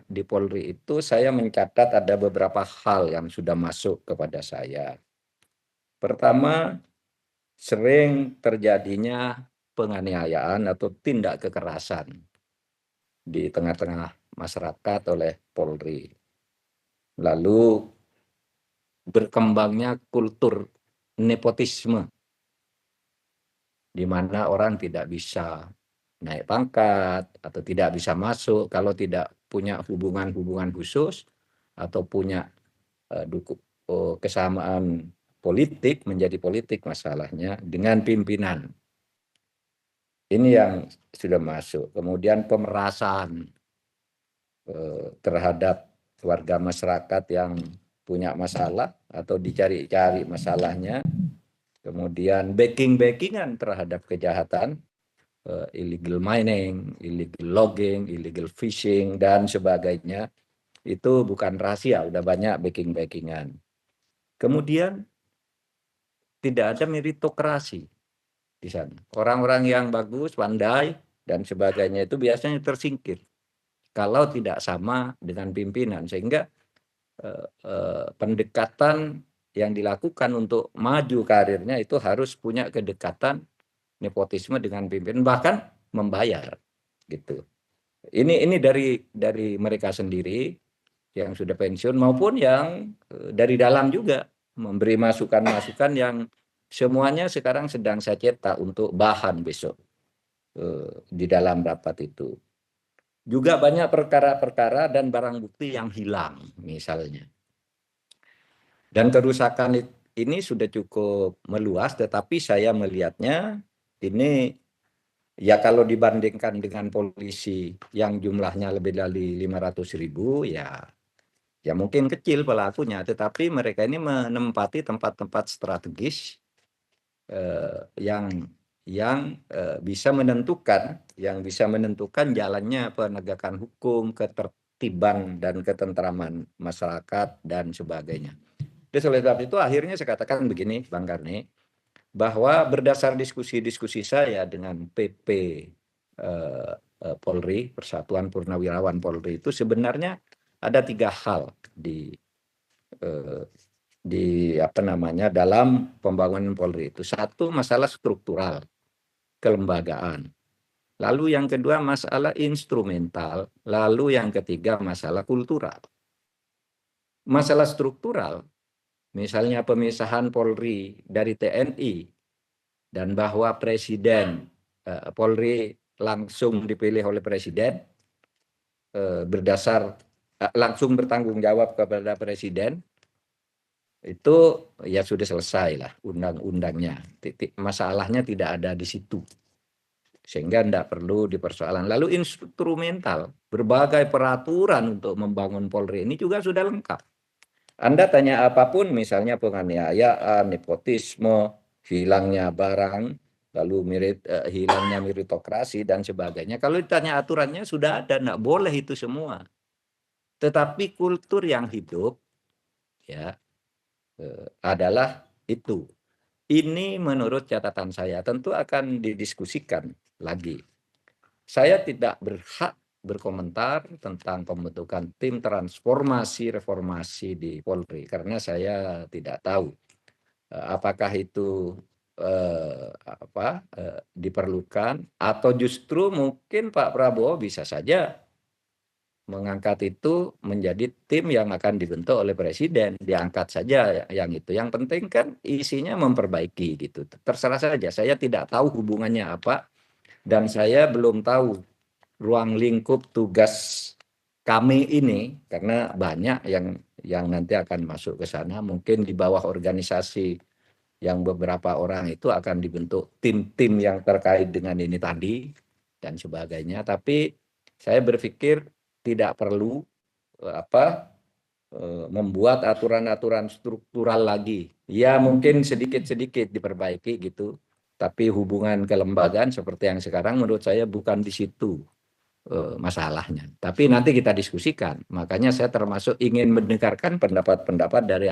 di Polri itu saya mencatat ada beberapa hal yang sudah masuk kepada saya. Pertama, sering terjadinya penganiayaan atau tindak kekerasan di tengah-tengah masyarakat oleh Polri. Lalu berkembangnya kultur nepotisme, di mana orang tidak bisa naik pangkat atau tidak bisa masuk kalau tidak punya hubungan-hubungan khusus atau punya kesamaan politik, menjadi politik masalahnya dengan pimpinan. Ini yang sudah masuk. Kemudian pemerasan terhadap warga masyarakat yang punya masalah atau dicari-cari masalahnya. Kemudian backing-backingan terhadap kejahatan, illegal mining, illegal logging, illegal fishing, dan sebagainya. Itu bukan rahasia, udah banyak backing-backingan. Kemudian tidak ada meritokrasi di sana. Orang-orang yang bagus, pandai, dan sebagainya itu biasanya tersingkir kalau tidak sama dengan pimpinan, sehingga pendekatan yang dilakukan untuk maju karirnya itu harus punya kedekatan nepotisme dengan pimpinan, bahkan membayar gitu. Ini dari mereka sendiri yang sudah pensiun maupun yang dari dalam juga memberi masukan-masukan yang semuanya sekarang sedang saya cetak untuk bahan besok di dalam rapat itu. Juga banyak perkara-perkara dan barang bukti yang hilang misalnya. Dan kerusakan ini sudah cukup meluas, tetapi saya melihatnya ini ya kalau dibandingkan dengan polisi yang jumlahnya lebih dari 500.000 ya mungkin kecil pelakunya, tetapi mereka ini menempati tempat-tempat strategis yang bisa menentukan jalannya penegakan hukum, ketertiban dan ketentraman masyarakat dan sebagainya. Jadi oleh sebab itu akhirnya saya katakan begini, Bang Karni, bahwa berdasar diskusi-diskusi saya dengan PP Polri, Persatuan Purnawirawan Polri, itu sebenarnya ada 3 hal dalam pembangunan Polri itu. Satu, masalah struktural, kelembagaan. Lalu yang kedua masalah instrumental, lalu yang ketiga masalah kultural. Masalah struktural, misalnya pemisahan Polri dari TNI dan bahwa Presiden Polri langsung dipilih oleh Presiden berdasar langsung bertanggung jawab kepada Presiden, itu ya sudah selesai lah undang-undangnya. Masalahnya tidak ada di situ, sehingga tidak perlu dipersoalan. Lalu instrumental, berbagai peraturan untuk membangun Polri ini juga sudah lengkap. Anda tanya apapun, misalnya penganiayaan, nepotisme, hilangnya barang, lalu hilangnya meritokrasi dan sebagainya. Kalau ditanya aturannya sudah ada, tidak boleh itu semua. Tetapi kultur yang hidup ya adalah itu. Ini menurut catatan saya tentu akan didiskusikan lagi. Saya tidak berhak berkomentar tentang pembentukan tim transformasi reformasi di Polri karena saya tidak tahu apakah itu diperlukan atau justru mungkin Pak Prabowo bisa saja mengangkat itu menjadi tim yang akan dibentuk oleh Presiden, diangkat saja yang itu. Yang penting kan isinya memperbaiki gitu. Terserah saja, saya tidak tahu hubungannya apa dan saya belum tahu ruang lingkup tugas kami ini karena banyak yang nanti akan masuk ke sana, mungkin di bawah organisasi yang beberapa orang itu akan dibentuk tim-tim yang terkait dengan ini tadi dan sebagainya. Tapi saya berpikir tidak perlu membuat aturan-aturan struktural lagi. Ya mungkin sedikit-sedikit diperbaiki gitu. Tapi hubungan kelembagaan seperti yang sekarang menurut saya bukan di situ masalahnya. Tapi nanti kita diskusikan. Makanya saya termasuk ingin mendengarkan pendapat-pendapat dari